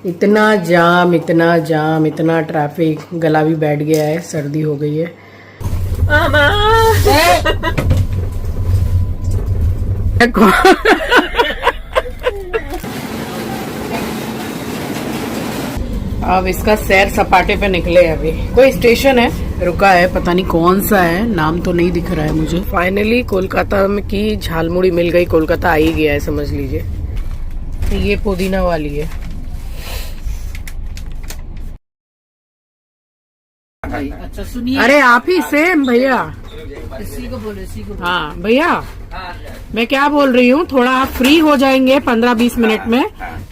इतना जाम, इतना जाम, इतना ट्रैफिक, गला भी बैठ गया है, सर्दी हो गई है। अब इसका सैर सपाटे पे निकले। अभी कोई स्टेशन है, रुका है, पता नहीं कौन सा है, नाम तो नहीं दिख रहा है मुझे। फाइनली कोलकाता में की झालमुड़ी मिल गई, कोलकाता आ ही गया है समझ लीजिए। ये पुदीना वाली है। अच्छा सुनिए, अरे आप ही सेम भैया। इसी को बोलो, इसी को। हाँ भैया, मैं क्या बोल रही हूँ, थोड़ा आप फ्री हो जाएंगे 15-20 मिनट में,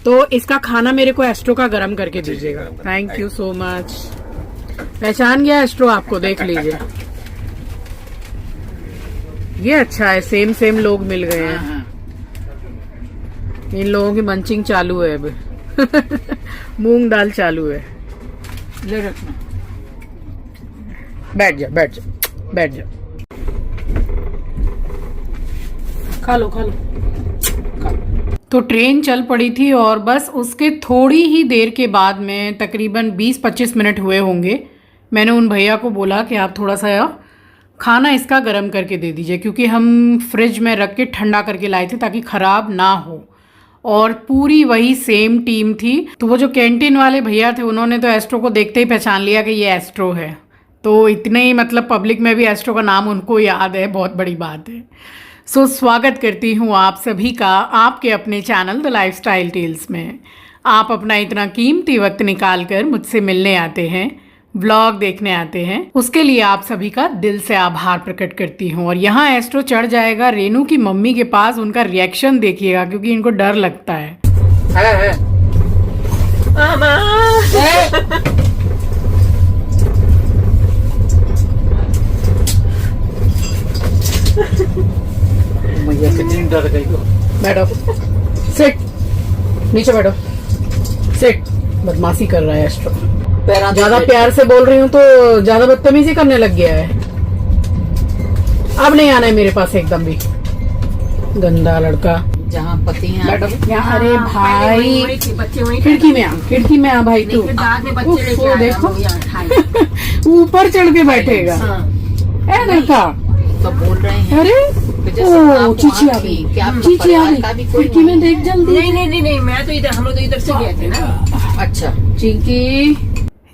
तो इसका खाना मेरे को एस्ट्रो का गरम करके दीजिएगा। Thank you so much. पहचान गया एस्ट्रो आपको, देख लीजिए। ये अच्छा है, सेम सेम लोग मिल गए हैं। इन लोगों की मंचिंग चालू है अब। मूंग दाल चालू है। ले रखना, बैठ जा, बैठ जा, बैठ जा। खा लो, खा लो, खा लो। तो ट्रेन चल पड़ी थी और बस उसके थोड़ी ही देर के बाद में, तकरीबन 20-25 मिनट हुए होंगे, मैंने उन भैया को बोला कि आप थोड़ा सा खाना इसका गर्म करके दे दीजिए, क्योंकि हम फ्रिज में रख के ठंडा करके लाए थे ताकि ख़राब ना हो। और पूरी वही सेम टीम थी। तो वो जो कैंटीन वाले भैया थे, उन्होंने तो एस्ट्रो को देखते ही पहचान लिया कि ये एस्ट्रो है। तो इतने ही मतलब पब्लिक में भी एस्ट्रो का नाम उनको याद है, बहुत बड़ी बात है। सो स्वागत करती हूँ आप सभी का आपके अपने चैनल द लाइफस्टाइल टेल्स में। आप अपना इतना कीमती वक्त निकाल कर मुझसे मिलने आते हैं, व्लॉग देखने आते हैं, उसके लिए आप सभी का दिल से आभार प्रकट करती हूँ। और यहाँ एस्ट्रो चढ़ जाएगा रेनू की मम्मी के पास, उनका रिएक्शन देखिएगा, क्योंकि इनको डर लगता है। भैया कितनी डर गई हो। बैठो, सिट, नीचे बैठो, सिट। बदमाशी कर रहा है एस्ट्रो, ज्यादा प्यार से बोल रही हूँ तो ज्यादा बदतमीजी करने लग गया है। अब नहीं आना है मेरे पास एकदम भी, गंदा लड़का। जहाँ पति हैं बैठो यहाँ। अरे भाई, खिड़की में आ, खिड़की में आ भाई तू। वो देखो, ऊपर चढ़ के बैठेगा। ए लड़का तो बोल रहे हैं। अरे ओ, चीची आ गई, चीची आ गई। खिड़की में देख जल्दी। नहीं, मैं तो इधर, हम लोग तो इधर से गए थे ना। अच्छा चिंकी,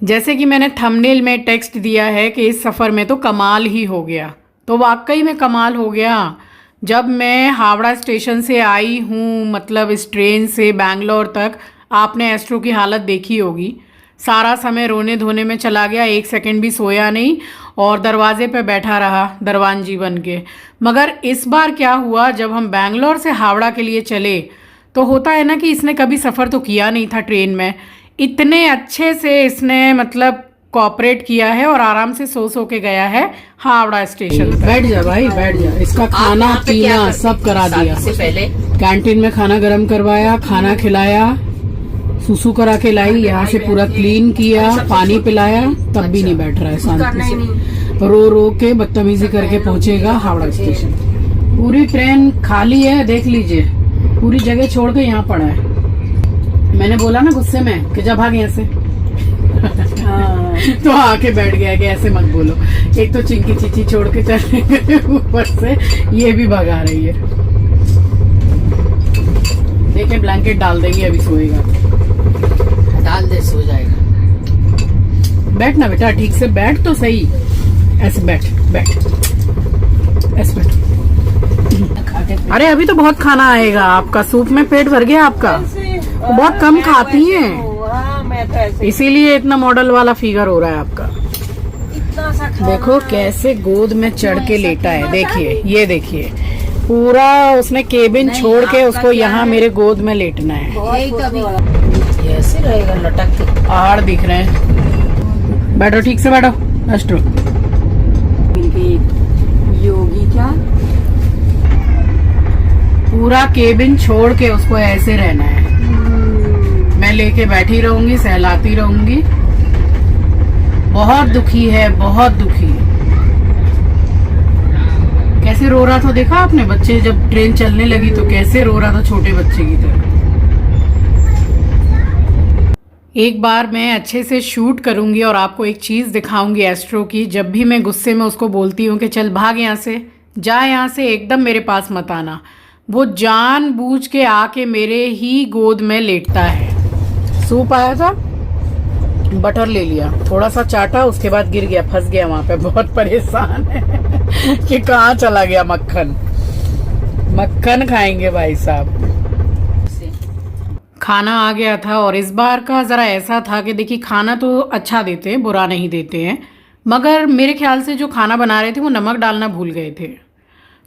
जैसे कि मैंने थंबनेल में टेक्स्ट दिया है कि इस सफ़र में तो कमाल ही हो गया, तो वाकई में कमाल हो गया। जब मैं हावड़ा स्टेशन से आई हूँ, मतलब इस ट्रेन से बैंगलोर तक, आपने एस्ट्रो की हालत देखी होगी। सारा समय रोने धोने में चला गया, 1 सेकंड भी सोया नहीं और दरवाजे पे बैठा रहा दरवान जीवन के। मगर इस बार क्या हुआ, जब हम बैंगलोर से हावड़ा के लिए चले, तो होता है ना कि इसने कभी सफ़र तो किया नहीं था ट्रेन में। इतने अच्छे से इसने मतलब कोऑपरेट किया है और आराम से सो के गया है हावड़ा स्टेशन। बैठ जा भाई, बैठ जा। इसका खाना पीना सब करा दिया। से पहले कैंटीन में खाना गर्म करवाया, खाना खिलाया, सुसु करा के लाई, यहाँ से पूरा क्लीन किया, पानी पिलाया, तब भी नहीं बैठ रहा है शांति से। रो रो के बदतमीजी करके पहुंचेगा हावड़ा स्टेशन। पूरी ट्रेन खाली है, देख लीजिए, पूरी जगह छोड़ के यहाँ पड़ा है। मैंने बोला ना गुस्से में कि जब भाग यहाँ से। तो आके बैठ गया कि ऐसे मत बोलो। एक तो चिंकी चीची छोड़ के चले गए, ऊपर से ये भी भगा रही है। देखिए ब्लैंकेट डाल देंगे, अभी सोएगा। डाल दे, सो जाएगा। बैठ ना बेटा, ठीक से बैठ तो सही। ऐसे बैठ, बैठ, ऐसे बैठ। अरे अभी तो बहुत खाना आएगा आपका, सूप में पेट भर गया आपका। बहुत कम खाती हैं, इसीलिए इतना मॉडल वाला फिगर हो रहा है आपका। देखो कैसे गोद में चढ़ के लेटा है, देखिए, ये देखिए, पूरा उसने केबिन छोड़ के उसको यहाँ मेरे गोद में लेटना है। ऐसे रहेगा लटक के। पहाड़ दिख रहे हैं। बैठो, ठीक से बैठो एस्ट्रो। योगी क्या, पूरा केबिन छोड़ के उसको ऐसे रहना है। मैं लेके बैठी रहूंगी, सहलाती रहूंगी। बहुत दुखी है, बहुत दुखी। कैसे रो रहा था देखा आपने, बच्चे जब ट्रेन चलने लगी तो कैसे रो रहा था, छोटे बच्चे की तरह। एक बार मैं अच्छे से शूट करूंगी और आपको एक चीज़ दिखाऊंगी एस्ट्रो की। जब भी मैं गुस्से में उसको बोलती हूँ कि चल भाग यहाँ से, जा यहाँ से, एकदम मेरे पास मत आना, वो जानबूझ के आके मेरे ही गोद में लेटता है। सूप आया था, बटर ले लिया, थोड़ा सा चाटा, उसके बाद गिर गया, फंस गया वहाँ पे। बहुत परेशान है कि कहाँ चला गया मक्खन। मक्खन खाएंगे भाई साहब। खाना आ गया था और इस बार का ज़रा ऐसा था कि देखिए खाना तो अच्छा देते हैं, बुरा नहीं देते हैं, मगर मेरे ख्याल से जो खाना बना रहे थे वो नमक डालना भूल गए थे।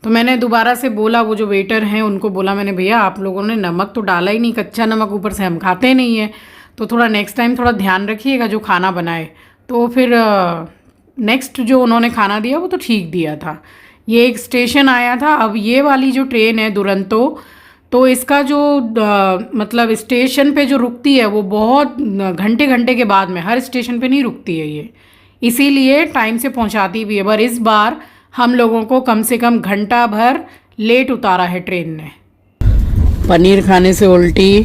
तो मैंने दोबारा से बोला, वो जो वेटर हैं उनको बोला मैंने, भैया आप लोगों ने नमक तो डाला ही नहीं, कच्चा नमक, ऊपर से हम खाते नहीं हैं, तो थोड़ा नेक्स्ट टाइम थोड़ा ध्यान रखिएगा जो खाना बनाए। तो फिर नेक्स्ट जो उन्होंने खाना दिया वो तो ठीक दिया था। ये एक स्टेशन आया था। अब ये वाली जो ट्रेन है दुरंतो, तो इसका जो मतलब स्टेशन पे जो रुकती है वो बहुत घंटे घंटे के बाद में, हर स्टेशन पे नहीं रुकती है ये, इसीलिए टाइम से पहुंचाती भी है। पर इस बार हम लोगों को कम से कम घंटा भर लेट उतारा है ट्रेन ने। पनीर खाने से उल्टी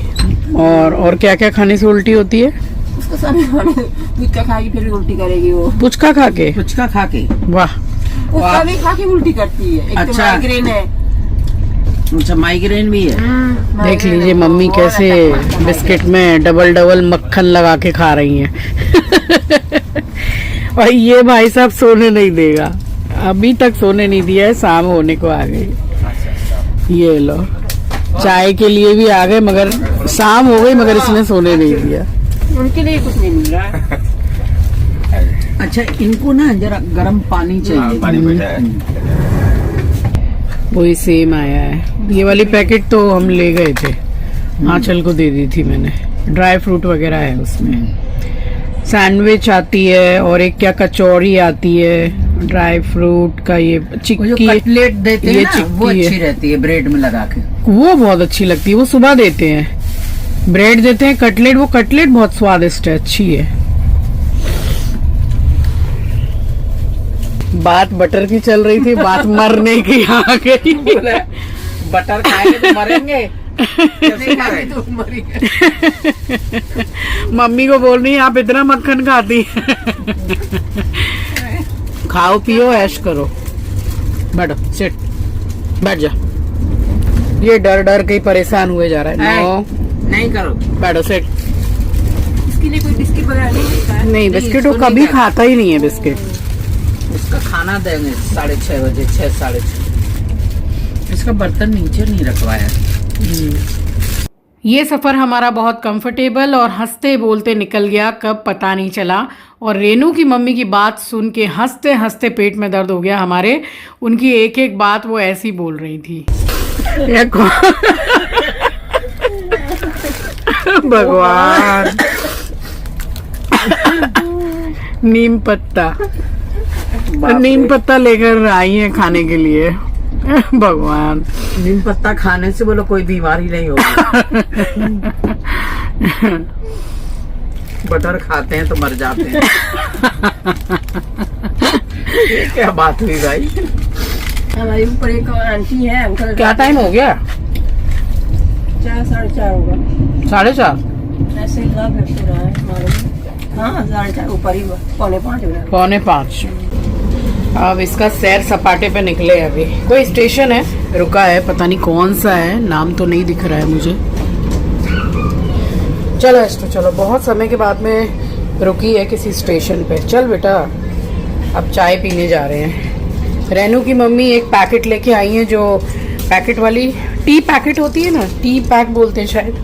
और क्या क्या खाने से उल्टी होती है? उसको पुचका खाएगी फिर उल्टी करेगी वो। पुचका खा के? पुचका खा के, वाह। उसका भी खा के उल्टी करती है। एक अच्छा। तो माइग्रेन है। अच्छा, माइग्रेन भी है। देख लीजिए मम्मी कैसे बिस्किट में डबल डबल मक्खन लगा के खा रही हैं। और ये भाई साहब सोने नहीं देगा, अभी तक सोने नहीं दिया है, शाम होने को आ गई। ये लो, चाय के लिए भी आ गए, मगर शाम हो गई मगर इसने सोने नहीं दिया। उनके लिए कुछ नहीं मिल रहा है। अच्छा, इनको ना जरा गर्म पानी चाहिए। वही सेम आया है। ये वाली पैकेट तो हम ले गए थे, आंचल को दे दी थी मैंने। ड्राई फ्रूट वगैरह है उसमें, सैंडविच आती है और एक क्या कचौरी आती है ड्राई फ्रूट का। ये चिक्की, कटलेट देते हैं ना, वो अच्छी रहती है ब्रेड में लगा के, वो बहुत अच्छी लगती है। वो सुबह देते हैं, ब्रेड देते हैं, कटलेट, वो कटलेट बहुत स्वादिष्ट है, अच्छी है। बात बटर की चल रही थी, बात मरने की आ गई। बटर खाएंगे तो मरेंगे। तो मरेंगे। मम्मी को बोल रही है आप इतना मक्खन खाती खाओ पियो ऐश करो। बैठो, सिट, बैठ जा। ये डर डर के ही परेशान हुए जा रहा है। नो, नहीं करो, बैठो, सिट। इसके लिए कोई बिस्किट वगैरह नहीं मिलता है? नहीं, बिस्किट वो कभी खाता ही नहीं है बिस्किट। उसका खाना देंगे 6:30 बजे, 6, 6:30। इसका बर्तन नीचे नहीं रखवाया। ये सफ़र हमारा बहुत कंफर्टेबल और हंसते बोलते निकल गया, कब पता नहीं चला। और रेनू की मम्मी की बात सुन के हंसते हंसते पेट में दर्द हो गया हमारे। उनकी एक एक बात वो ऐसी बोल रही थी। भगवान, नीम पत्ता लेकर आई है खाने के लिए। भगवान, नीम पत्ता खाने से बोलो कोई बीमारी नहीं होगी। बटर खाते हैं तो मर जाते हैं। ये क्या बात हुई भाई? हमारे ऊपर एक आंटी है, अंकल। क्या टाइम हो गया? 4, 4:30 होगा। 4:30? ऐसे ही लग रहा है मालूम। हाँ, 4:30 ऊपर ही, 4:45 हो रहा है। 4:45। अब इसका सैर सपाटे पे निकले। अभी कोई स्टेशन है रुका है, पता नहीं कौन सा है, नाम तो नहीं दिख रहा है मुझे। चलो एस्ट्रो, चलो, बहुत समय के बाद में रुकी है किसी स्टेशन पे। चल बेटा, अब चाय पीने जा रहे हैं। रेनू की मम्मी एक पैकेट लेके आई है, जो पैकेट वाली टी पैकेट होती है ना, टी पैक बोलते हैं शायद,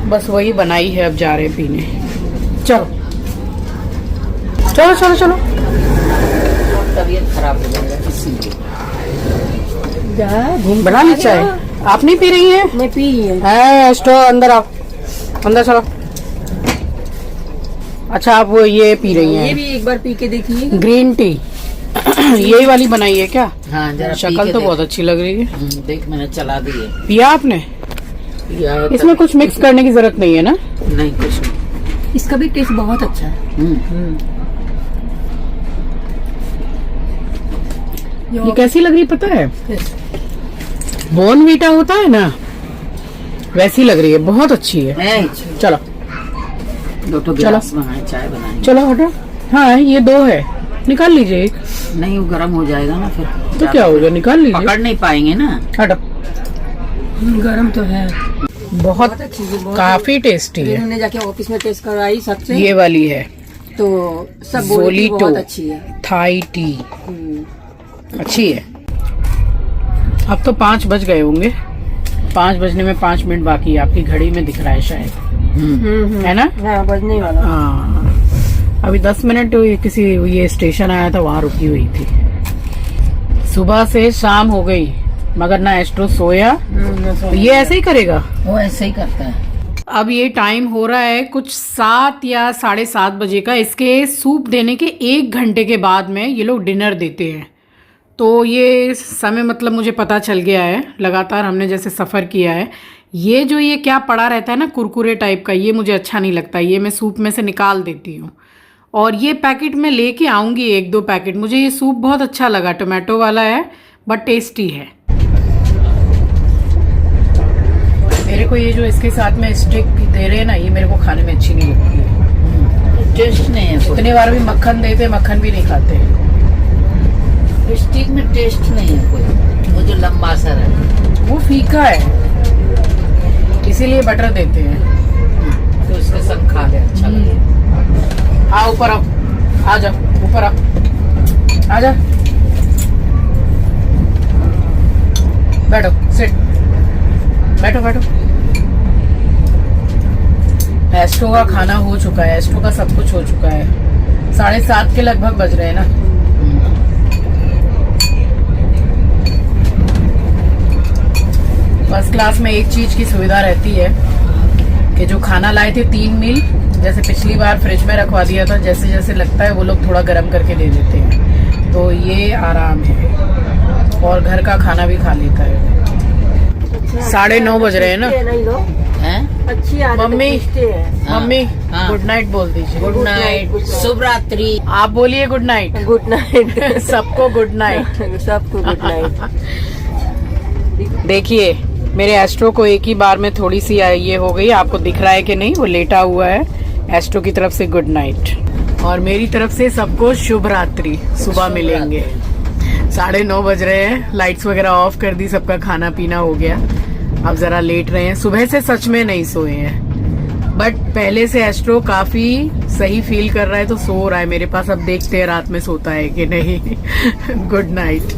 बस वही बनाई है। अब जा रहे हैं पीने। चलो चलो चलो चलो। तबीयत खराब हो जाएगा इसीलिए। बना ली चाय? आप नहीं पी रही हैं? मैं पी रही हूँ। एस्ट्रो, अंदर आओ, अंदर चलो। अच्छा, आप वो ये पी रही ये हैं, भी एक बार पी के देखिए। Green tea. यही वाली बनाई है क्या? हाँ, जरा शक्ल तो बहुत अच्छी लग रही है। देख, मैंने चला दी है। पिया आपने? इसमें कुछ मिक्स करने की जरूरत नहीं है ना? नहीं, कुछ नहीं। इसका भी टेस्ट बहुत अच्छा है। ये कैसी लग रही पता है? बॉर्नवीटा होता है ना, वैसी लग रही है, बहुत अच्छी है। चलो दो तो गिलास बनाए, चाय बनाए। चलो हटो। हाँ ये 2 है, निकाल लीजिए एक। नहीं वो गर्म हो जाएगा ना फिर। तो क्या होगा, निकाल लीजिए। पकड़ नहीं पाएंगे ना। हटो। गरम तो है। बहुत अच्छी है, बहुत काफी टेस्टी है। इन्होंने जाके ऑफिस में टेस्ट करवाई सबसे, ये वाली है तो सब बोले कि जोलिटो बहुत अच्छी है। थाई टी, अच्छी है। अब तो 5 बज गए होंगे, 5 बजने में 5 मिनट बाकी है। आपकी घड़ी में दिख रहा है शायद, है ना? हाँ बजने वाला। हाँ अभी 10 मिनट किसी ये स्टेशन आया था, वहाँ रुकी हुई थी। सुबह से शाम हो गई मगर ना एस्ट्रो सोया। तो ये ऐसे ही करेगा, वो ऐसे ही करता है। अब ये टाइम हो रहा है कुछ 7 या 7:30 बजे का। इसके सूप देने के 1 घंटे के बाद में ये लोग डिनर देते हैं। तो ये समय मतलब मुझे पता चल गया है, लगातार हमने जैसे सफ़र किया है। ये जो ये क्या पड़ा रहता है ना कुरकुरे टाइप का, ये मुझे अच्छा नहीं लगता। ये मैं सूप में से निकाल देती हूँ। और ये पैकेट में लेके आऊँगी 1-2 पैकेट। मुझे ये सूप बहुत अच्छा लगा, टोमेटो वाला है बट टेस्टी है। मेरे को ये जो इसके साथ में स्टिक दे रहे हैं ना, ये मेरे को खाने में अच्छी नहीं लगती है। टेस्ट नहीं है। इतने बार भी मक्खन देते, मक्खन भी नहीं खाते। स्टिक में टेस्ट नहीं है कोई, वो जो लंबा सा है वो फीका है, इसीलिए बटर देते हैं। तो उसके संग खा ले, अच्छा लगेगा। आ ऊपर आओ, आ जा ऊपर आ, आ जा, बैठो, सिट, बैठो बैठो। एस्ट्रो का खाना हो चुका है, एस्ट्रो का सब कुछ हो चुका है। 7:30 के लगभग बज रहे हैं ना। फर्स्ट क्लास में एक चीज की सुविधा रहती है कि जो खाना लाए थे 3 मील, जैसे पिछली बार फ्रिज में रखवा दिया था, जैसे जैसे लगता है वो लोग थोड़ा गर्म करके दे देते हैं। तो ये आराम है और घर का खाना भी खा लेता है। 9:30 बज रहे हैं ना। हैं? अच्छी आदत मम्मी, है। मम्मी हाँ। गुड नाइट बोल दीजिए। गुड नाइट, शुभ रात्रि। आप बोलिए गुड नाइट। Good night. सबको गुड नाइट। सबको गुड नाइट। देखिए मेरे एस्ट्रो को एक ही बार में थोड़ी सी ये हो गई, आपको दिख रहा है कि नहीं, वो लेटा हुआ है। एस्ट्रो की तरफ से गुड नाइट और मेरी तरफ से सबको शुभ रात्रि। सुबह मिलेंगे। 9:30 बज रहे हैं, लाइट्स वगैरह ऑफ कर दी, सबका खाना पीना हो गया। अब जरा लेट रहे हैं। सुबह से सच में नहीं सोए हैं, बट पहले से एस्ट्रो काफी सही फील कर रहा है तो सो रहा है मेरे पास। अब देखते हैं रात में सोता है कि नहीं। Good night.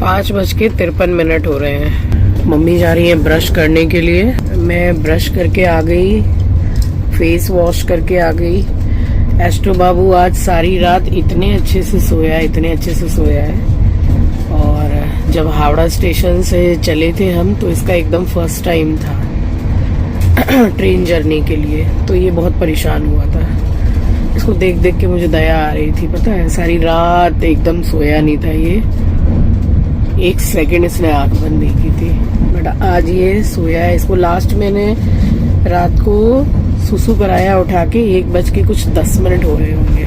5:53 हो रहे हैं। मम्मी जा रही है ब्रश करने के लिए। मैं ब्रश करके आ गई, फेस वॉश करके आ गई। एस्ट्रो बाबू आज सारी रात इतने अच्छे से सोया है, इतने अच्छे से सोया है। और जब हावड़ा स्टेशन से चले थे हम तो इसका एकदम फर्स्ट टाइम था ट्रेन जर्नी के लिए, तो ये बहुत परेशान हुआ था। इसको देख देख के मुझे दया आ रही थी, पता है। सारी रात एकदम सोया नहीं था ये, 1 सेकंड इसने आंख बंद नहीं की थी। बट आज ये सोया है। इसको लास्ट मैंने रात को सुसु कराया उठा के 1:10 हो रहे होंगे।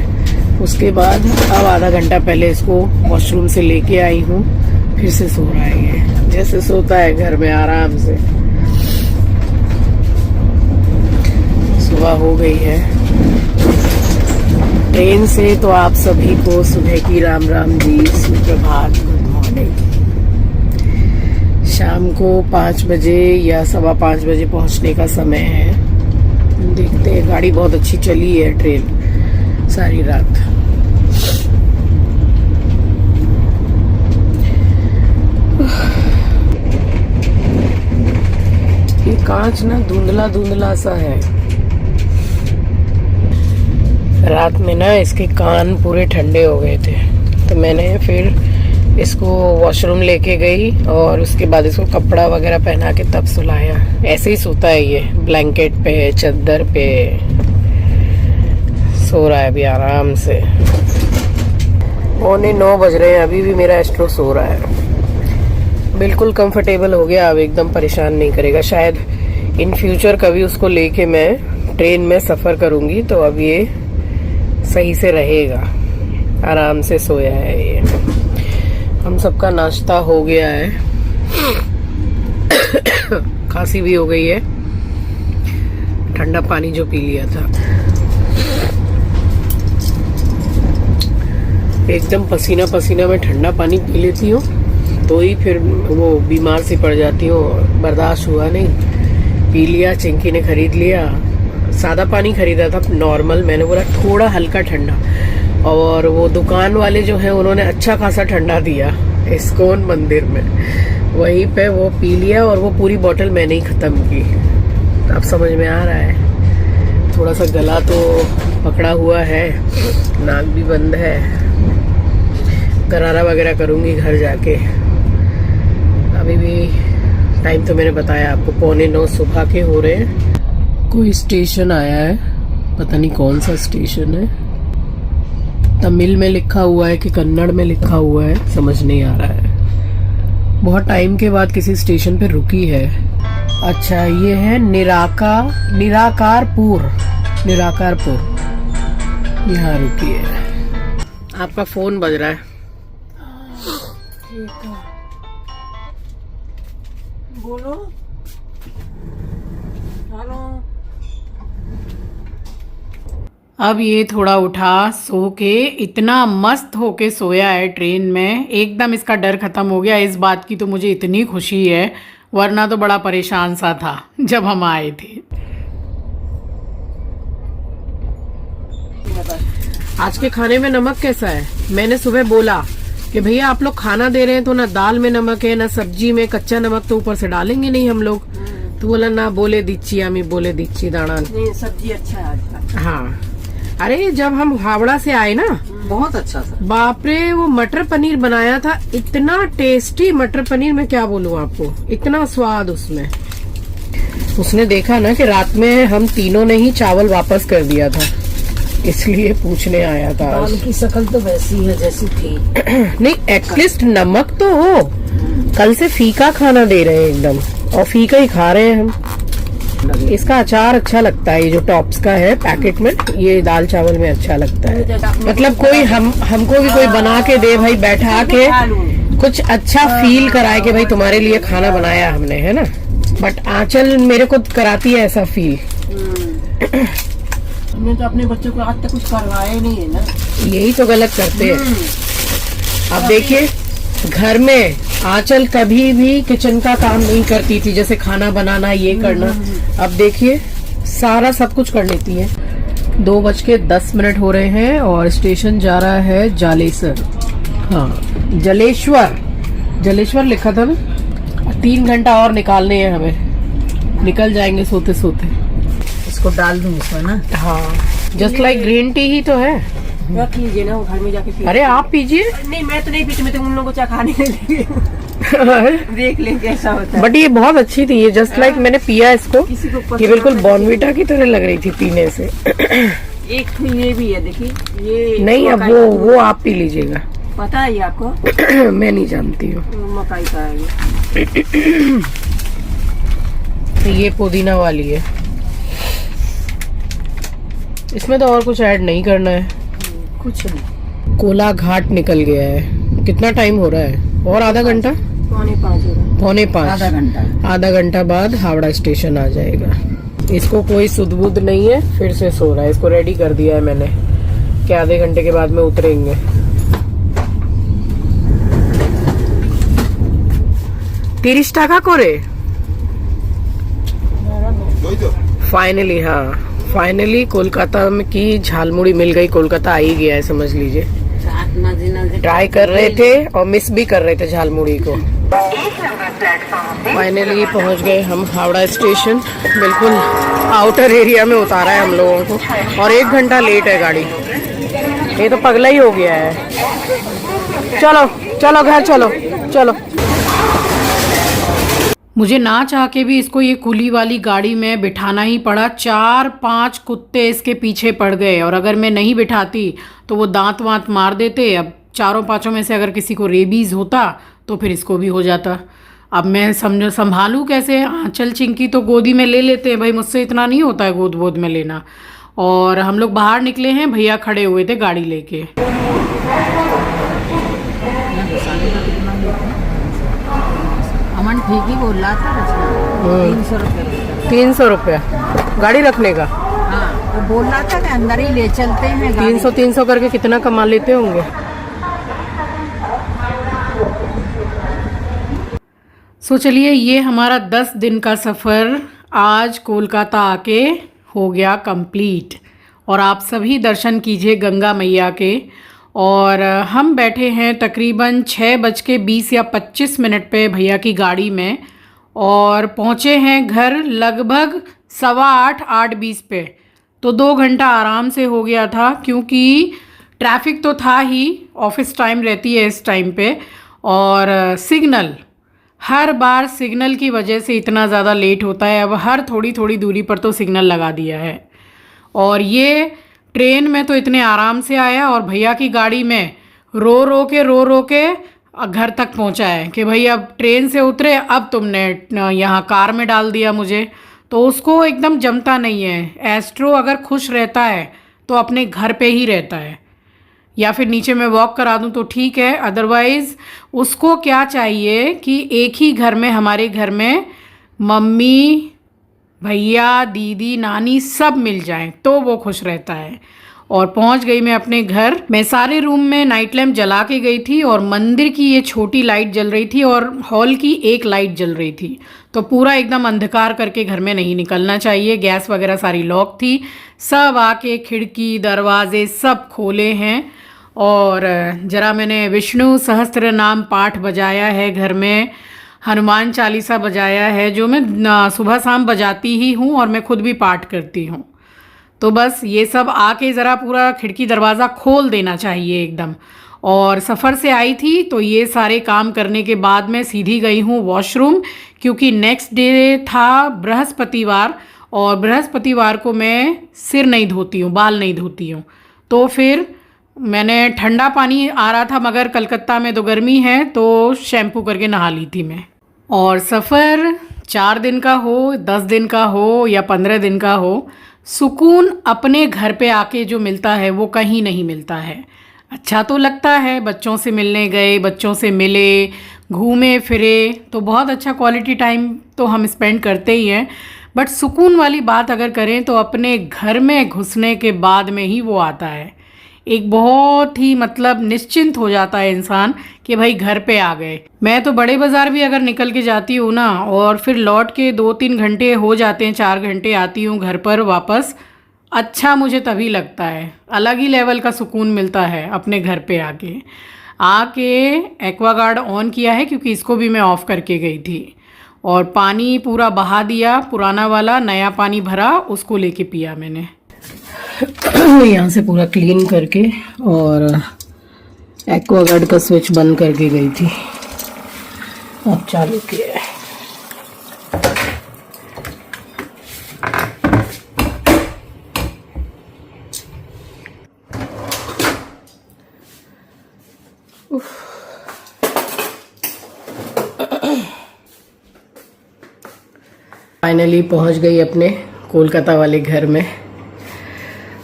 उसके बाद अब आधा घंटा पहले इसको वॉशरूम से लेके आई हूँ, फिर से सो रहा है ये, जैसे सोता है घर में आराम से। सुबह हो गई है। ट्रेन से तो आप सभी को सुबह की राम राम जी, सुप्रभात, गुड मॉर्निंग। शाम को 5 बजे या 5:15 बजे पहुंचने का समय है। देखते हैं, गाड़ी बहुत अच्छी चली है ट्रेन सारी रात। ये कांच ना धुंधला धुंधला सा है। रात में ना इसके कान पूरे ठंडे हो गए थे, तो मैंने फिर इसको वॉशरूम लेके गई और उसके बाद इसको कपड़ा वगैरह पहना के तब सुलाया। ऐसे ही सोता है ये, ब्लैंकेट पे, चादर पे सो रहा है अभी आराम से। 9:45 बज रहे हैं, अभी भी मेरा एस्ट्रो सो रहा है। बिल्कुल कंफर्टेबल हो गया, अब एकदम परेशान नहीं करेगा। शायद इन फ्यूचर कभी उसको लेके मैं ट्रेन में सफ़र करूँगी तो अब ये सही से रहेगा। आराम से सोया है ये। हम सबका नाश्ता हो गया है। खांसी भी हो गई है। ठंडा पानी जो पी लिया था। एकदम पसीना पसीना में ठंडा पानी पी लेती हूँ तो ही फिर वो बीमार सी पड़ जाती हूँ। बर्दाश्त हुआ नहीं, पी लिया। चिंकी ने खरीद लिया, सादा पानी खरीदा था नॉर्मल, मैंने बोला थोड़ा हल्का ठंडा, और वो दुकान वाले जो है उन्होंने अच्छा खासा ठंडा दिया इस्कॉन मंदिर में, वहीं पे वो पी लिया और वो पूरी बोतल मैंने ही ख़त्म की। अब समझ में आ रहा है, थोड़ा सा गला तो पकड़ा हुआ है, नाक भी बंद है, गरारा वगैरह करूँगी घर जाके। अभी भी टाइम तो मैंने बताया आपको 8:45 सुबह के हो रहे हैं। कोई स्टेशन आया है, पता नहीं कौन सा स्टेशन है, तमिल में लिखा हुआ है कि कन्नड़ में लिखा हुआ है, समझ नहीं आ रहा है। बहुत टाइम के बाद किसी स्टेशन पे रुकी है। अच्छा ये है निराकारपुर, यहाँ रुकी है। आपका फोन बज रहा है। ठीक है, बोलो। हेलो। अब ये थोड़ा उठा, सो के इतना मस्त होके सोया है ट्रेन में, एकदम इसका डर खत्म हो गया। इस बात की तो मुझे इतनी खुशी है, वरना तो बड़ा परेशान सा था जब हम आए थे। आज के खाने में नमक कैसा है? मैंने सुबह बोला कि भैया आप लोग खाना दे रहे हैं तो ना दाल में नमक है ना सब्जी में, कच्चा नमक तो ऊपर से डालेंगे नहीं हम लोग। तो बोला ना, बोले दीची आमी बोले दीची दाना। नहीं, सब्जी अच्छा है आज का। हाँ, अरे जब हम हावड़ा से आए ना, बहुत अच्छा था। बाप रे, वो मटर पनीर बनाया था, इतना टेस्टी मटर पनीर, मैं क्या बोलूं आपको, इतना स्वाद उसमें। उसने देखा ना कि रात में हम तीनों ने ही चावल वापस कर दिया था, इसलिए पूछने आया था। दाल की शक्ल तो वैसी है जैसी थी। नहीं, एटलीस्ट नमक तो हो। कल से फीका खाना दे रहे हैं एकदम, और फीका ही खा रहे हैं हम। इसका अचार अच्छा लगता है, ये जो टॉप्स का है पैकेट में, ये दाल चावल में अच्छा लगता है। मतलब कोई हमको भी कोई बना के दे भाई, बैठा के कुछ अच्छा फील कराए कि भाई तुम्हारे लिए खाना बनाया हमने, है ना। बट आंचल मेरे को कराती है ऐसा फील। हमने तो अपने बच्चों को आज तक कुछ करवाया ही नहीं है ना। यही तो गलत करते हैं। अब देखिए, घर में आंचल कभी भी किचन का काम नहीं करती थी, जैसे खाना बनाना, ये करना। अब देखिए सारा सब कुछ कर लेती है। 2:10 हो रहे हैं और स्टेशन जा रहा है जालेसर। हाँ, जलेश्वर लिखा था ना। 3 घंटा और निकालने हैं हमें, निकल जाएंगे सोते सोते। इसको डाल दूं इसमें ना। हाँ, जस्ट लाइक ग्रीन टी ही तो है। रख लीजिए ना, वो घर में जाके पी। अरे आप पीजिए। नहीं, मैं तो नहीं पीती, मैं तो उन लोगों को चखाने के लिए देख लें कैसा होता है। बट ये बहुत अच्छी थी, ये जस्ट लाइक मैंने पिया इसको, किसी को पसंद ये बिल्कुल बॉर्नविटा की तरह लग रही थी पीने से। एक तो ये भी है, देखिए ये। नहीं, अब वो आप पी लीजिएगा। पता है ये आपको? मैं नहीं जानती हूँ। मकाई का है ये पुदीना वाली है, इसमें तो और कुछ ऐड नहीं करना है। कुछ नहीं। कोला घाट निकल गया है। कितना टाइम हो रहा है? और आधा घंटा, 4:45 हो रहा है। 4:45, आधा घंटा बाद हावड़ा स्टेशन आ जाएगा। इसको कोई सुध बुध नहीं है, फिर से सो रहा है। इसको रेडी कर दिया है मैंने कि आधे घंटे के बाद में उतरेंगे। तीरिश टाका करे फाइनली। हाँ, फाइनली कोलकाता में की झालमुड़ी मिल गई। कोलकाता आ ही गया है, समझ लीजिए। ट्राई कर रहे थे और मिस भी कर रहे थे झालमुड़ी को। फाइनली पहुंच गए हम हावड़ा स्टेशन। बिल्कुल आउटर एरिया में उतारा है हम लोगों को, और 1 घंटा लेट है गाड़ी। ये तो पगला ही हो गया है। चलो चलो घर चलो चलो। मुझे ना चाह के भी इसको ये कुली वाली गाड़ी में बिठाना ही पड़ा। 4-5 कुत्ते इसके पीछे पड़ गए, और अगर मैं नहीं बिठाती तो वो दांत वांत मार देते। अब 4-5 में से अगर किसी को रेबीज़ होता तो फिर इसको भी हो जाता। अब मैं संभालूं कैसे? आंचल चिंकी तो गोदी में ले लेते हैं भाई, मुझसे इतना नहीं होता है गोद वोद में लेना। और हम लोग बाहर निकले हैं, भैया खड़े हुए थे गाड़ी लेके। अमन ठीक ही बोल रहा था। 300 रुपये। 300 रुपया। गाड़ी रखने का हाँ, वो बोल रहा था कि अंदर ही ले चलते हैं गाड़ी। 300 करके कितना कमा लेते होंगे। सो चलिए, ये हमारा 10 दिन का सफ़र आज कोलकाता आके हो गया कंप्लीट। और आप सभी दर्शन कीजिए गंगा मैया के। और हम बैठे हैं तकरीबन 6:20 या 25 मिनट पे भैया की गाड़ी में, और पहुँचे हैं घर लगभग 8:15 पे। तो 2 घंटा आराम से हो गया था, क्योंकि ट्रैफिक तो था ही, ऑफिस टाइम रहती है इस टाइम पे, और सिग्नल हर बार सिग्नल की वजह से इतना ज़्यादा लेट होता है। अब हर थोड़ी थोड़ी दूरी पर तो सिग्नल लगा दिया है। और ये ट्रेन में तो इतने आराम से आया, और भैया की गाड़ी में रो रो के घर तक पहुंचा है कि भाई अब ट्रेन से उतरे, अब तुमने यहाँ कार में डाल दिया मुझे। तो उसको एकदम जमता नहीं है। एस्ट्रो अगर खुश रहता है तो अपने घर पे ही रहता है, या फिर नीचे मैं वॉक करा दूं तो ठीक है, अदरवाइज़ उसको क्या चाहिए कि एक ही घर में, हमारे घर में मम्मी, भैया, दीदी, नानी सब मिल जाएं तो वो खुश रहता है। और पहुंच गई मैं अपने घर। मैं सारे रूम में नाइट लैम्प जला के गई थी, और मंदिर की ये छोटी लाइट जल रही थी, और हॉल की एक लाइट जल रही थी। तो पूरा एकदम अंधकार करके घर में नहीं निकलना चाहिए। गैस वगैरह सारी लॉक थी। सब आके खिड़की दरवाजे सब खोले हैं। और ज़रा मैंने विष्णु सहस्त्र नाम पाठ बजाया है घर में, हनुमान चालीसा बजाया है, जो मैं सुबह शाम बजाती ही हूँ, और मैं खुद भी पाठ करती हूँ। तो बस ये सब आके ज़रा पूरा खिड़की दरवाज़ा खोल देना चाहिए एकदम। और सफ़र से आई थी तो ये सारे काम करने के बाद मैं सीधी गई हूँ वॉशरूम, क्योंकि नेक्स्ट डे था बृहस्पतिवार, और बृहस्पतिवार को मैं सिर नहीं धोती हूँ, बाल नहीं धोती हूँ। तो फिर मैंने ठंडा पानी आ रहा था, मगर कलकत्ता में तो गर्मी है, तो शैम्पू करके नहा ली थी मैं। और सफ़र 4 दिन का हो, 10 दिन का हो या 15 दिन का हो, सुकून अपने घर पे आके जो मिलता है वो कहीं नहीं मिलता है। अच्छा तो लगता है, बच्चों से मिलने गए, बच्चों से मिले, घूमे फिरे, तो बहुत अच्छा क्वालिटी टाइम तो हम स्पेंड करते ही हैं। बट सुकून वाली बात अगर करें तो अपने घर में घुसने के बाद में ही वो आता है। एक बहुत ही मतलब निश्चिंत हो जाता है इंसान कि भाई घर पे आ गए। मैं तो बड़े बाज़ार भी अगर निकल के जाती हूँ ना, और फिर लौट के 2-3 घंटे हो जाते हैं, 4 घंटे आती हूँ घर पर वापस, अच्छा मुझे तभी लगता है। अलग ही लेवल का सुकून मिलता है अपने घर पे आके एक्वागार्ड ऑन किया है, क्योंकि इसको भी मैं ऑफ़ करके गई थी, और पानी पूरा बहा दिया, पुराना वाला नया पानी भरा, उसको लेके पिया मैंने। यहाँ से पूरा क्लीन करके, और एक्वागार्ड का स्विच बंद करके गई थी, अब चालू किया है। फाइनली पहुँच गई अपने कोलकाता वाले घर में।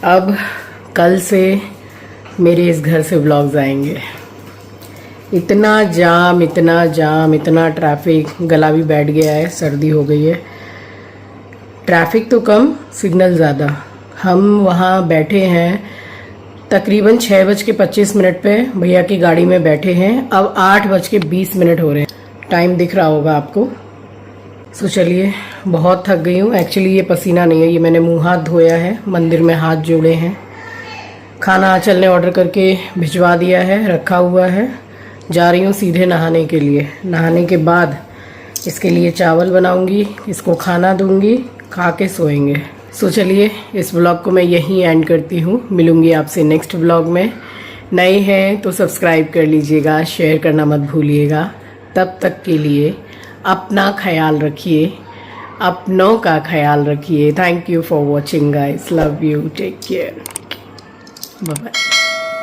अब कल से मेरे इस घर से व्लॉग्स आएंगे। इतना जाम, इतना ट्रैफिक, गला भी बैठ गया है, सर्दी हो गई है। ट्रैफिक तो कम, सिग्नल ज़्यादा। हम वहाँ बैठे हैं तकरीबन 6:25 पे भैया की गाड़ी में बैठे हैं। अब 8:20 हो रहे हैं। टाइम दिख रहा होगा आपको। सो चलिए, बहुत थक गई हूँ। एक्चुअली ये पसीना नहीं है, ये मैंने मुंह हाथ धोया है, मंदिर में हाथ जोड़े हैं। खाना आंचल ने ऑर्डर करके भिजवा दिया है, रखा हुआ है। जा रही हूँ सीधे नहाने के लिए। नहाने के बाद इसके लिए चावल बनाऊँगी, इसको खाना दूँगी, खा के सोएंगे। सो चलिए, इस व्लॉग को मैं यहीं एंड करती हूँ। मिलूँगी आपसे नेक्स्ट व्लॉग में। नए हैं तो सब्सक्राइब कर लीजिएगा, शेयर करना मत भूलिएगा। तब तक के लिए अपना ख्याल रखिए, अपनों का ख्याल रखिए। Thank you for watching guys, love you, take care, bye bye.